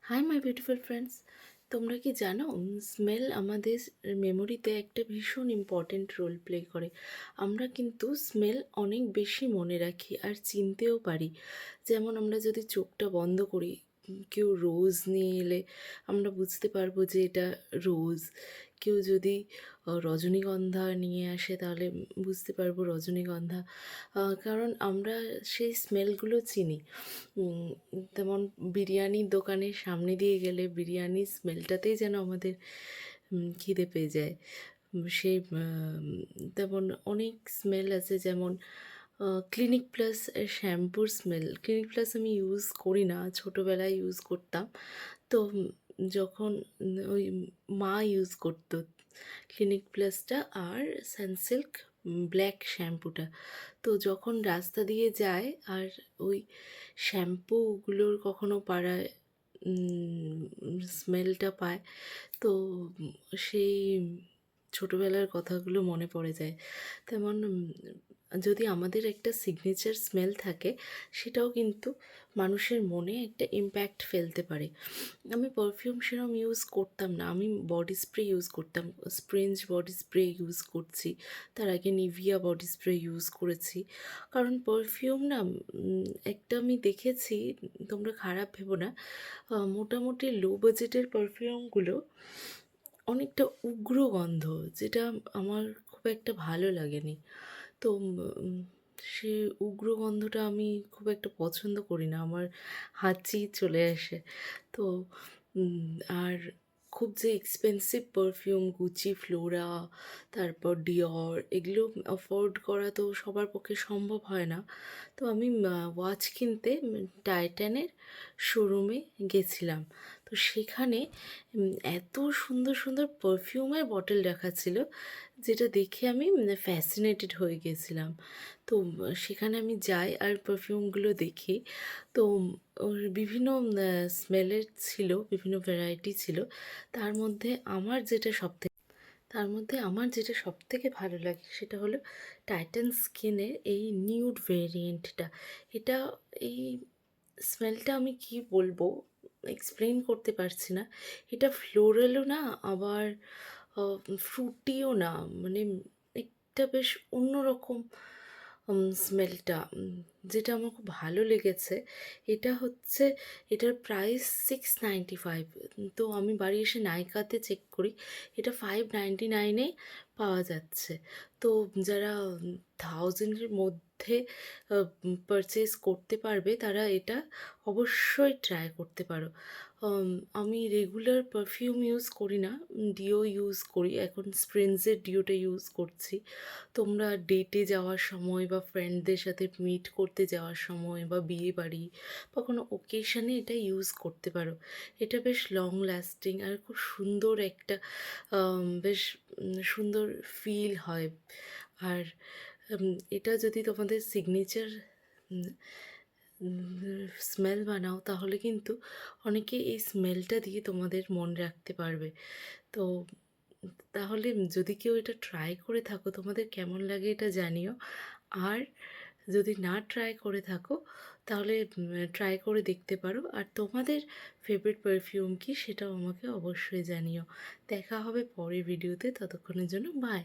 Hi my beautiful friends, তোমরা কি জানো স্মেল আমাদের মেমোরিতে একটা ভীষণ ইম্পর্ট্যান্ট রোল প্লে করে। আমরা কিন্তু স্মেল অনেক বেশি মনে রাখি আর চিনতেও পারি। যেমন আমরা যদি চোখটা বন্ধ করি, কেউ রোজ নিয়ে এলে আমরা বুঝতে পারবো যে এটা রোজ। কেউ যদি রজনীগন্ধা নিয়ে আসে তাহলে বুঝতে পারবো রজনীগন্ধা। কারণ আমরা সেই স্মেলগুলো চিনি। তেমন বিরিয়ানির দোকানের সামনে দিয়ে গেলে বিরিয়ানির স্মেলটাতেই যেন আমাদের খিদে পেয়ে যায়। সেই তেমন অনেক স্মেল আছে, যেমন ক্লিনিক প্লাস শ্যাম্পুর স্মেল। ক্লিনিক প্লাস আমি ইউজ করি না, ছোটোবেলায় ইউজ করতাম। তো যখন ওই মা ইউজ করতো ক্লিনিক প্লাসটা আর সানসিল্ক ব্ল্যাক শ্যাম্পুটা। তো যখন রাস্তা দিয়ে যায় আর ওই শ্যাম্পুগুলোর কখনো পাড়ায় স্মেলটা পায়, তো সেই ছোটোবেলার কথাগুলো মনে পড়ে যায়। তেমন যদি আমাদের একটা সিগনেচার স্মেল থাকে, সেটাও কিন্তু মানুষের মনে একটা ইম্প্যাক্ট ফেলতে পারে। আমি পারফিউম সেরম ইউজ করতাম না, আমি বডি স্প্রে ইউজ করতাম। স্প্রেঞ্জ বডি স্প্রে ইউজ করছি, তার আগে নিভিয়া বডি স্প্রে ইউজ করেছি। কারণ পারফিউম না একটা আমি দেখেছি, তোমরা খারাপ ভেবো না, মোটামুটি লো বাজেটের পারফিউমগুলো অনেকটা উগ্র গন্ধ, যেটা আমার খুব একটা ভালো লাগেনি। তো সে উগ্র গন্ধটা আমি খুব একটা পছন্দ করি না, আমার হাঁচি চলে আসে। তো আর খুব যে এক্সপেন্সিভ পারফিউম গুচি, ফ্লোরা, তারপর ডিওর, এগুলো অ্যাফোর্ড করা তো সবার পক্ষে সম্ভব হয় না। তো আমি ওয়াচ কিনতে টাইটানের শোরুমে গেছিলাম। তো সেখানে এত সুন্দর সুন্দর পারফিউমের বটল রাখা ছিল, যেটা দেখে আমি ফ্যাসিনেটেড হয়ে গেছিলাম। তো সেখানে আমি যাই আর পারফিউমগুলো দেখি। তো ওর বিভিন্ন স্মেলের ছিল, বিভিন্ন ভ্যারাইটি ছিল। তার মধ্যে আমার যেটা সবথেকে ভালো লাগে সেটা হলো টাইটান স্কিনের এই নিউড ভেরিয়েন্টটা। এটা এই স্মেলটা আমি কি বলবো, এক্সপ্লেন করতে পারছি না। এটা ফ্লোরালও না, আবার ফ্রুটিও না, মানে একটা বেশ অন্যরকম স্মেলটা, যেটা আমার খুব ভালো লেগেছে। এটা হচ্ছে, এটার প্রাইস 695। তো আমি বাড়ি এসে নাইকাতে চেক করি, এটা 599-এ পাওয়া যাচ্ছে। তো যারা 1000-এর মধ্যে পারচেস করতে পারবে তারা এটা অবশ্যই ট্রাই করতে পারো। আম, আমি রেগুলার পারফিউম ইউজ করি না, ডিও ইউজ করি। এখন স্প্রিন্সের ডিওটা ইউজ করছি। তোমরা ডেটে যাওয়ার সময় বা ফ্রেন্ডদের সাথে মিট করতে যাওয়ার সময় বা বিয়ে বাড়ি বা কোনো ওকেশনে এটা ইউজ করতে পারো। এটা বেশ লং লাস্টিং আর খুব সুন্দর একটা বেশ সুন্দর ফিল হয়। আর এটা যদি তোমাদের সিগনেচার স্মেল বানাও, তাহলে কিন্তু অনেকে এই স্মেলটা দিয়ে তোমাদের মনে রাখতে পারবে। তো তাহলে যদি কেউ এটা ট্রাই করে থাকো, তোমাদের কেমন লাগে এটা জানিও। আর যদি না ট্রাই করে থাকো, তাহলে ট্রাই করে দেখতে পারো। আর তোমাদের ফেভারিট পারফিউম কী সেটাও আমাকে অবশ্যই জানিও। দেখা হবে পরের ভিডিওতে, ততক্ষণের জন্য বাই।